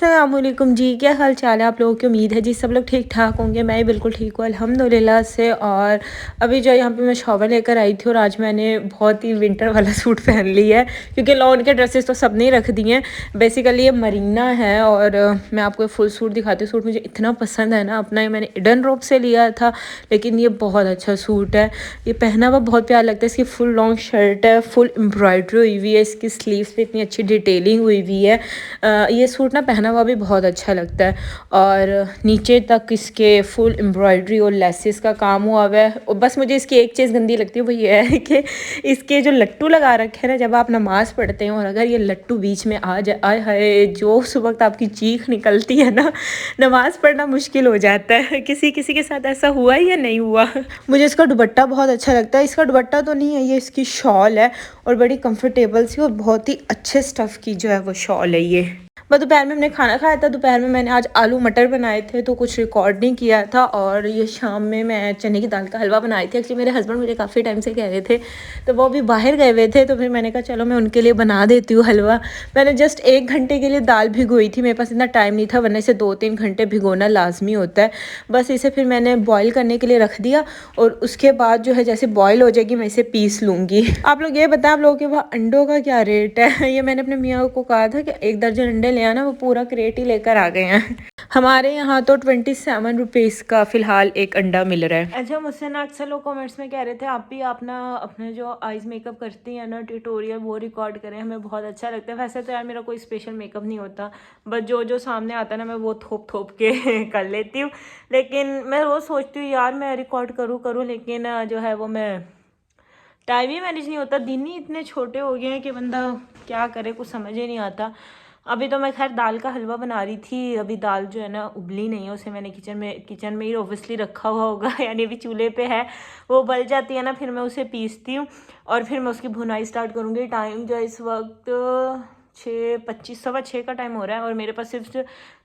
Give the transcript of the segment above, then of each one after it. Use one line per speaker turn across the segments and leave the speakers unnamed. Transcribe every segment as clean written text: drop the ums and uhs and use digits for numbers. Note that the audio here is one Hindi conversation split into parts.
अस्सलामुअलैकुम जी, क्या हाल चाल है आप लोगों की। उम्मीद है जी सब लोग ठीक ठाक होंगे। मैं बिल्कुल ठीक हूँ अल्हम्दुलिल्लाह से। और अभी जो यहाँ पे मैं शॉवर लेकर आई थी और आज मैंने बहुत ही विंटर वाला सूट पहन लिया है क्योंकि लॉन के ड्रेसेस तो सब नहीं रख दिए हैं। बेसिकली ये मरीना है और मैं आपको फुल सूट दिखाती हूँ। सूट मुझे इतना पसंद है ना, अपना ये मैंने इडन रोप से लिया था, लेकिन ये बहुत अच्छा सूट है। ये पहना हुआ बहुत प्यारा लगता है। इसकी फुल लॉन्ग शर्ट है, फुल एम्ब्रॉयडरी हुई हुई है, इसकी स्लीव्स पे इतनी अच्छी डिटेलिंग हुई हुई है। ये सूट ना पहना हुआ भी बहुत अच्छा लगता है और नीचे तक इसके फुल एम्ब्रॉयडरी और लेसेस का काम हुआ हुआ है। और बस मुझे इसकी एक चीज़ गंदी लगती है, वो ये है कि इसके जो लट्टू लगा रखे हैं ना, जब आप नमाज़ पढ़ते हैं और अगर ये लट्टू बीच में आ जाए, आए हाय, जो उस वक्त आपकी चीख निकलती है ना, नमाज़ पढ़ना मुश्किल हो जाता है। किसी किसी के साथ ऐसा हुआ या नहीं हुआ। मुझे इसका दुपट्टा बहुत अच्छा लगता है। इसका दुपट्टा तो नहीं है, ये इसकी शॉल है और बड़ी कंफर्टेबल सी और बहुत ही अच्छे स्टफ़ की जो है वो शॉल है ये। मैं दोपहर में हमने खाना खाया था। दोपहर में मैंने आज आलू मटर बनाए थे तो कुछ रिकॉर्ड नहीं किया था। और ये शाम में मैं चने की दाल का हलवा बनाई थी। एक्चुअली मेरे हस्बैंड मुझे काफ़ी टाइम से कह रहे थे, तो वो भी बाहर गए हुए थे, तो फिर मैंने कहा चलो मैं उनके लिए बना देती हूँ हलवा। मैंने जस्ट 1 घंटे के लिए दाल भिगोई थी, मेरे पास इतना टाइम नहीं था, वरना इसे 2-3 घंटे भिगोना लाजमी होता है। बस इसे फिर मैंने बॉयल करने के लिए रख दिया और उसके बाद जो है जैसे बॉयल हो जाएगी मैं इसे पीस लूँगी। आप लोग ये बताएं, आप लोगों के वहाँ अंडों का क्या रेट है। ये मैंने अपने मियाँ को कहा था कि 1 दर्जन अंडे ले आना, वो पूरा क्रेट ही लेकर आ गए हैं। हमारे यहाँ तो 27 रुपीज़ का फ़िलहाल एक अंडा मिल रहा है। अच्छा, मुझसे ना अक्सर लोग कमेंट्स में कह रहे थे आप भी अपना अपने जो आइज़ मेकअप करती हैं ना ट्यूटोरियल, वो रिकॉर्ड करें, हमें बहुत अच्छा लगता है। वैसे तो यार मेरा कोई स्पेशल मेकअप नहीं होता, बस जो जो सामने आता है ना मैं वो थोप थोप के कर लेती हूँ। लेकिन मैं रोज़ सोचती हूँ यार मैं रिकॉर्ड करूँ, लेकिन जो है वो मैं टाइम ही मैनेज नहीं होता। दिन ही इतने छोटे हो गए हैं कि बंदा क्या करे, कुछ समझ ही नहीं आता। अभी तो मैं खैर दाल का हलवा बना रही थी। अभी दाल जो है ना उबली नहीं है, उसे मैंने किचन में ही ओबियसली रखा हुआ होगा यानी अभी चूल्हे पे है। वो उबल जाती है ना, फिर मैं उसे पीसती हूँ और फिर मैं उसकी भुनाई स्टार्ट करूँगी। टाइम जो है इस वक्त 6:25, 6:15 का टाइम हो रहा है और मेरे पास सिर्फ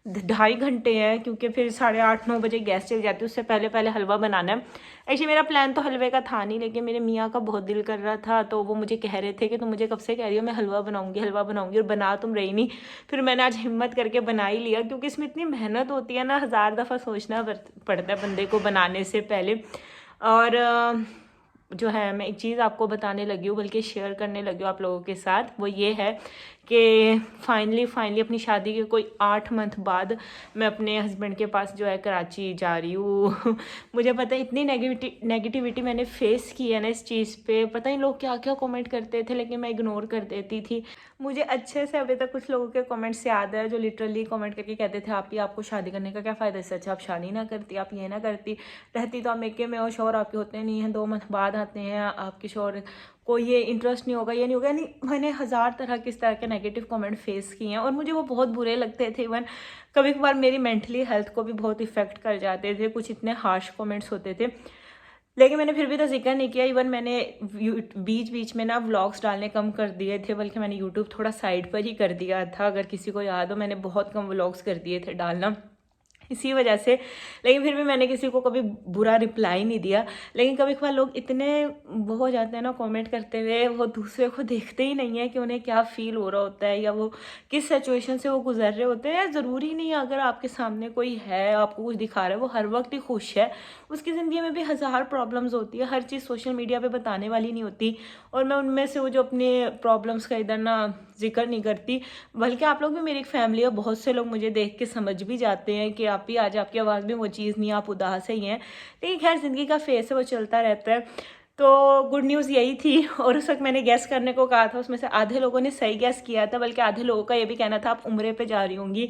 2.5 घंटे हैं क्योंकि फिर 8:30-9 बजे गैस चल जाती है। उससे पहले पहले हलवा बनाना है। एक्चुअली मेरा प्लान तो हलवे का था नहीं, लेकिन मेरे मियाँ का बहुत दिल कर रहा था, तो वो मुझे कह रहे थे कि तुम मुझे कब से कह रही हो मैं हलवा बनाऊंगी और बना तुम रही नहीं। फिर मैंने आज हिम्मत करके बना ही लिया क्योंकि इसमें इतनी मेहनत होती है ना, 1000 दफ़ा सोचना पड़ता है बंदे को बनाने से पहले। और जो है मैं एक चीज़ आपको बताने लगी हूँ, बल्कि शेयर करने लगी हूँ आप लोगों के साथ, वो ये है कि फाइनली अपनी शादी के कोई 8 मंथ बाद मैं अपने हस्बैंड के पास जो है कराची जा रही हूँ। मुझे पता है इतनी नेगेटिविटी मैंने फेस की है ना इस चीज़ पे, पता नहीं लोग क्या क्या कमेंट करते थे, लेकिन मैं इग्नोर कर देती थी। मुझे अच्छे से अभी तक कुछ लोगों के कमेंट्स याद है जो लिटरली कमेंट करके कहते थे आपको शादी करने का क्या फ़ायदा, इससे अच्छा आप शादी ना करती, आप ये ना करती, रहती तो आप मेके में और शोर आपके होते नहीं हैं, 2 मंथ बाद आते हैं आपके शोर को, ये इंटरेस्ट नहीं होगा, ये नहीं होगा। यानी मैंने 1000 तरह के इस तरह के नेगेटिव कमेंट फेस किए हैं और मुझे वो बहुत बुरे लगते थे। इवन कभी कभार मेरी मेंटली हेल्थ को भी बहुत इफ़ेक्ट कर जाते थे, कुछ इतने हार्श कमेंट्स होते थे, लेकिन मैंने फिर भी तो जिक्र नहीं किया। इवन मैंने बीच में ना व्लॉग्स डालने कम कर दिए थे, बल्कि मैंने यूट्यूब थोड़ा साइड पर ही कर दिया था। अगर किसी को याद हो, मैंने बहुत कम व्लॉग्स कर दिए थे डालना इसी वजह से। लेकिन फिर भी मैंने किसी को कभी बुरा रिप्लाई नहीं दिया। लेकिन कभी कभार लोग इतने वो हो जाते हैं ना कमेंट करते हुए, वो दूसरे को देखते ही नहीं है कि उन्हें क्या फील हो रहा होता है या वो किस सिचुएशन से वो गुजर रहे होते हैं। ज़रूरी नहीं है अगर आपके सामने कोई है आपको कुछ दिखा रहा है वो हर वक्त ही खुश है, उसकी ज़िंदगी में भी 1000 प्रॉब्लम्स होती है। हर चीज़ सोशल मीडिया पे बताने वाली नहीं होती। और मैं उनमें से वो जो अपने प्रॉब्लम्स का इधर ना जिक्र नहीं करती, बल्कि आप लोग भी मेरी एक फैमिली है, बहुत से लोग मुझे देख के समझ भी जाते हैं कि आप ही आज आपकी आवाज़ में वो चीज़ नहीं, आप उदास ही हैं। लेकिन खैर ज़िंदगी का फेस है, वो चलता रहता है। तो गुड न्यूज़ यही थी। और उस वक्त मैंने गैस करने को कहा था, उसमें से आधे लोगों ने सही गैस किया था, बल्कि आधे लोगों का ये भी कहना था आप उम्रे पे जा रही होंगी।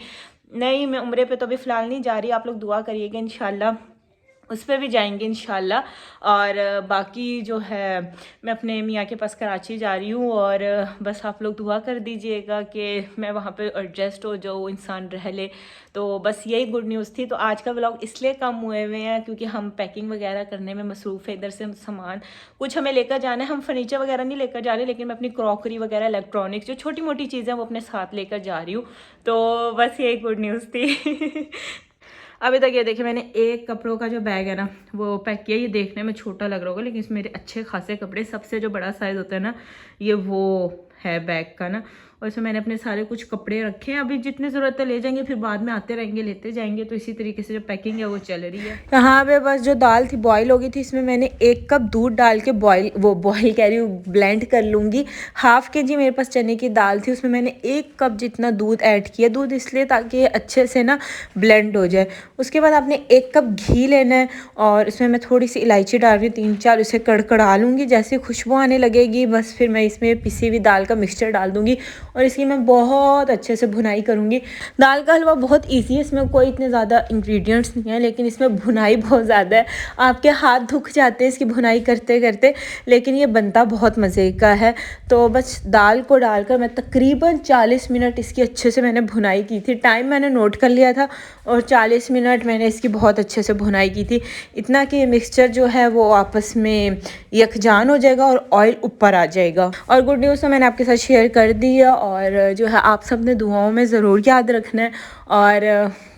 नहीं, मैं उम्रे पे तो अभी फ़िलहाल नहीं जा रही, आप लोग दुआ करिएगा, इंशाल्लाह उस पर भी जाएंगे इंशाल्लाह। और बाकी जो है मैं अपने मियाँ के पास कराची जा रही हूँ और बस आप लोग दुआ कर दीजिएगा कि मैं वहाँ पे एडजस्ट हो जाऊँ, इंसान रह ले। तो बस यही गुड न्यूज़ थी। तो आज का व्लॉग इसलिए कम हुए हुए हैं क्योंकि हम पैकिंग वगैरह करने में मसरूफ़ है। इधर से सामान कुछ हमें लेकर जाना है, हम फर्नीचर वगैरह नहीं लेकर जा रहे, लेकिन मैं अपनी क्रॉकरी वगैरह इलेक्ट्रॉनिक्स जो छोटी मोटी चीज़ें वो अपने साथ लेकर जा रही हूँ। तो बस यही गुड न्यूज़ थी। अभी तक ये देखिए मैंने एक कपड़ों का जो बैग है ना वो पैक किया। ये देखने में छोटा लग रहा होगा लेकिन इसमें मेरे अच्छे खासे कपड़े, सबसे जो बड़ा साइज़ होता है ना ये वो है बैग का ना, और इसमें मैंने अपने सारे कुछ कपड़े रखे हैं। अभी जितनी ज़रूरत है ले जाएंगे, फिर बाद में आते रहेंगे लेते जाएंगे। तो इसी तरीके से जो पैकिंग है वो चल रही है। यहाँ पे बस जो दाल थी बॉईल हो गई थी, इसमें मैंने 1 कप दूध डाल के बॉईल कह रही हूँ, ब्लेंड कर लूँगी। हाफ़ kg मेरे पास चने की दाल थी, उसमें मैंने 1 कप जितना दूध ऐड किया। दूध इसलिए ताकि अच्छे से ना ब्लेंड हो जाए। उसके बाद आपने 1 कप घी लेना है और इसमें मैं थोड़ी सी इलायची डाल रही हूँ, 3-4, इसे कड़कड़ा लूँगी। जैसे खुशबू आने लगेगी बस फिर मैं इसमें पिसी हुई दाल का मिक्सचर डाल दूँगी और इसकी मैं बहुत अच्छे से भुनाई करूँगी। दाल का हलवा बहुत ईजी है, इसमें कोई इतने ज़्यादा इंग्रेडिएंट्स नहीं है, लेकिन इसमें भुनाई बहुत ज़्यादा है। आपके हाथ दुख जाते हैं इसकी भुनाई करते करते, लेकिन ये बनता बहुत मज़े का है। तो बस दाल को डालकर मैं तकरीबन 40 मिनट इसकी अच्छे से मैंने भुनाई की थी। टाइम मैंने नोट कर लिया था और 40 मिनट मैंने इसकी बहुत अच्छे से भुनाई की थी, इतना कि मिक्सचर जो है वो आपस में यकजान हो जाएगा और ऑयल ऊपर आ जाएगा। और गुड न्यूज़ तो मैंने आपके साथ शेयर कर दी है, और जो है आप सब ने दुआओं में ज़रूर याद रखना है। और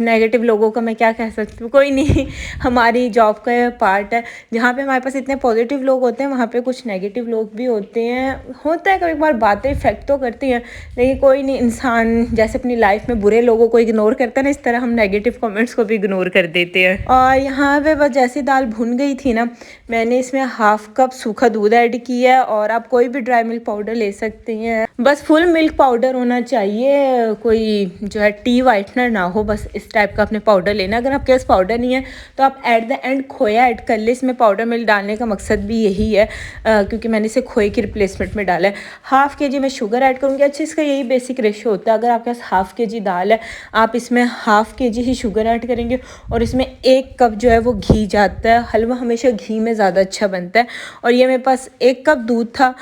नेगेटिव लोगों का मैं क्या कह सकती हूँ, कोई नहीं, हमारी जॉब का पार्ट है। जहाँ पे हमारे पास इतने पॉजिटिव लोग होते हैं वहाँ पे कुछ नेगेटिव लोग भी होते हैं। होता है कभी बार बातें इफेक्ट तो करती हैं, लेकिन कोई नहीं, इंसान जैसे अपनी लाइफ में बुरे लोगों को इग्नोर करता है ना, इस तरह हम नेगेटिव कमेंट्स को भी इग्नोर कर देते हैं। और यहाँ पे बस जैसी दाल भुन गई थी ना, मैंने इसमें 1/2 कप सूखा दूध ऐड किया है। और आप कोई भी ड्राई मिल्क पाउडर ले सकते हैं, बस फुल मिल्क पाउडर होना चाहिए, कोई जो है टी वाइटनर ना हो, बस इस टाइप का अपने पाउडर लेना। अगर आपके पास पाउडर नहीं है तो आप एट द एंड खोया ऐड कर ले। इसमें पाउडर मिल्क डालने का मकसद भी यही है, क्योंकि मैंने इसे खोए की रिप्लेसमेंट में डाला है। 1/2 kg में शुगर ऐड करूँगी। अच्छा, इसका यही बेसिक रेशियो होता है, अगर आपके पास 1/2 kg दाल है आप इसमें 1/2 kg ही शुगर ऐड करेंगे और इसमें 1 कप जो है वो घी जाता है। हलवा हमेशा घी में ज़्यादा अच्छा बनता है। और ये मेरे पास 1 कप दूध था,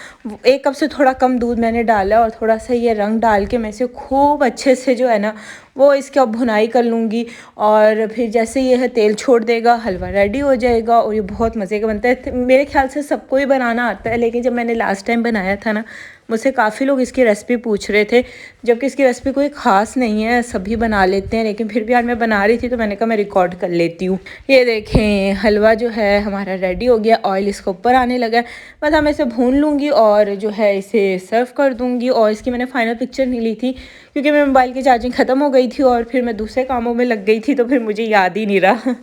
1 कप से थोड़ा कम दूध मैंने डाला और थोड़ा सा ये रंग डाल के मैं इसे खूब अच्छे से जो है ना वो इसकी अब भुनाई कर लूँगी। और फिर जैसे ये है तेल छोड़ देगा, हलवा रेडी हो जाएगा और ये बहुत मज़े का बनता है। मेरे ख्याल से सबको ही बनाना आता है, लेकिन जब मैंने लास्ट टाइम बनाया था ना, मुझसे काफ़ी लोग इसकी रेसिपी पूछ रहे थे, जबकि इसकी रेसिपी कोई ख़ास नहीं है, सभी बना लेते हैं। लेकिन फिर भी आज मैं बना रही थी तो मैंने कहा मैं रिकॉर्ड कर लेती हूँ। ये देखें हलवा जो है हमारा रेडी हो गया, ऑयल इसके ऊपर आने लगा है। बस मैं इसे भून लूँगी और जो है इसे सर्व कर दूँगी। और इसकी मैंने फ़ाइनल पिक्चर नहीं ली थी क्योंकि मेरे मोबाइल की चार्जिंग ख़त्म हो गई थी और फिर मैं दूसरे कामों में लग गई थी, तो फिर मुझे याद ही नहीं रहा।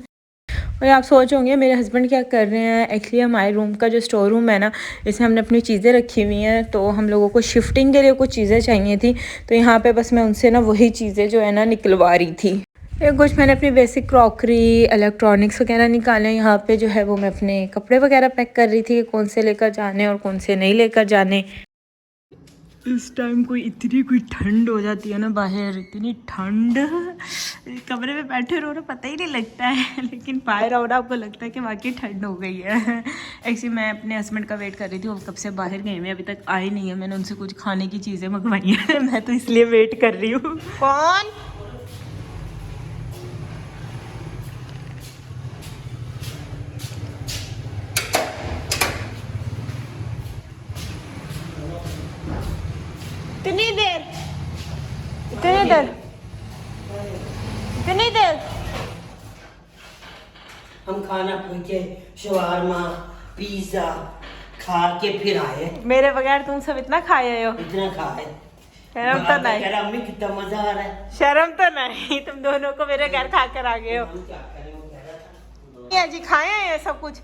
और आप सोच होंगे मेरे हस्बैंड क्या कर रहे हैं। एक्चुअली हमारे रूम का जो स्टोर रूम है ना, इसमें हमने अपनी चीज़ें रखी हुई हैं, तो हम लोगों को शिफ्टिंग के लिए कुछ चीज़ें चाहिए थी, तो यहाँ पे बस मैं उनसे ना वही चीज़ें जो है ना निकलवा रही थी। कुछ मैंने अपनी बेसिक क्रॉकरी, इलेक्ट्रॉनिक्स वगैरह निकाले। यहाँ पे जो है वो मैं अपने कपड़े वगैरह पैक कर रही थी कि कौन से लेकर जाने और कौन से नहीं लेकर जाने। इस टाइम कोई ठंड हो जाती है ना बाहर, इतनी ठंड, कमरे में बैठे रहो ना पता ही नहीं लगता है, लेकिन बाहर आओ ना आपको लगता है कि वाकई ठंड हो गई है। एक्चुअली मैं अपने हस्बैंड का वेट कर रही थी, वो कब से बाहर गए हैं, अभी तक आए नहीं है। मैंने उनसे कुछ खाने की चीज़ें मंगवाई हैं मैं तो इसलिए वेट कर रही हूँ। कौन इतनी देर
हम खाना पूछे, शवारमा, पिज्जा खा के फिर आए।
मेरे बगैर तुम सब इतना खाए हो?
इतना खाए,
शर्म तो नहीं,
अम्मी कितना मजा आ रहा है।
शर्म तो नहीं, तुम दोनों को मेरे घर खा कर आ गए हो।
हम क्या करें, वो कह रहा था
जी खाए हैं ये सब कुछ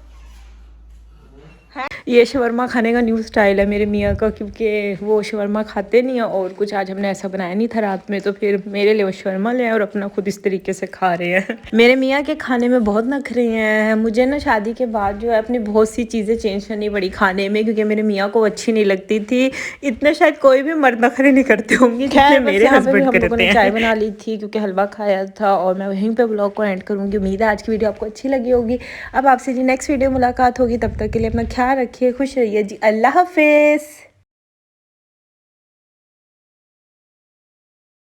है। ये शवरमा खाने का न्यू स्टाइल है मेरे मियाँ का, क्योंकि वो शवरमा खाते नहीं है और कुछ आज हमने ऐसा बनाया नहीं था रात में, तो फिर मेरे लिए वो शवरमा ले आए और अपना खुद इस तरीके से खा रहे हैं। मेरे मियाँ के खाने में बहुत नखरे हैं। मुझे ना शादी के बाद जो है अपनी बहुत सी चीज़ें चेंज करनी पड़ी खाने में, क्योंकि मेरे मियाँ को अच्छी नहीं लगती थी। इतना शायद कोई भी मर्द नखरे नहीं करते होंगे जितने मेरे हस्बैंड करते हैं। चाय बना ली थी क्योंकि हलवा खाया था, और मैं वहीं पर ब्लॉग को एंड करूँगी। उम्मीद है आज की वीडियो आपको अच्छी लगी होगी। अब आपसे जी नेक्स्ट वीडियो मुलाकात होगी, तब तक के लिए अपना ख्याल रखिए, खुश रहिए जी। अल्लाह हाफिज़।